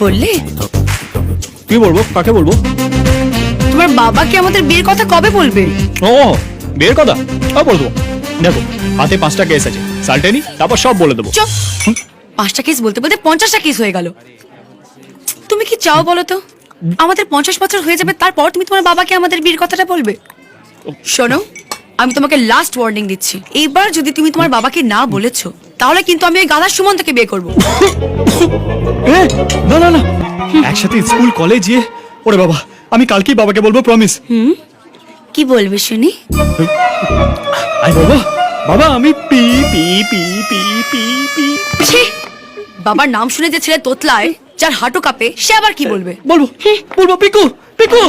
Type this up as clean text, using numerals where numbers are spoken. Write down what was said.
বললে? কি বলবো? কাকে বলবো? তোমার বাবাকে আমাদের বিয়ের কথা কবে বলবে? ও বিয়ের কথা বলে দেবো। দেখো হাতে 5টা কেস আছে, সালটেনি, তারপর সব বলে দেবো। চুপ। 5টা কেস বলতে বলতে 50টা কেস হয়ে গেল। তুমি কি চাও বলো তো? আমাদের 50 বছর হয়ে যাবে, তারপর তুমি তোমার বাবাকে আমাদের বিয়ের কথাটা বলবে? শোনো, আমি তোমাকে লাস্ট ওয়ার্নিং দিচ্ছি, এইবার যদি তুমি তোমার বাবাকে না বলেছো তাহলে কিন্তু আমি ওই গাধার সুমন্তকে বিয়ে করবো। না না না, একসাথে স্কুল কলেজ গিয়ে, ওরে বাবা, আমি কালকেই বাবাকে বলবো, প্রমিস। কি বলবে শুনি? আই বাবা, বাবা আমি P P P P P P. ছি, বাবার নাম শুনে যে ছেলে তোতলায়, যার হাঁটু কাঁপে, সে আবার কি বলবে? বলবো বলবো পিকু পিকু।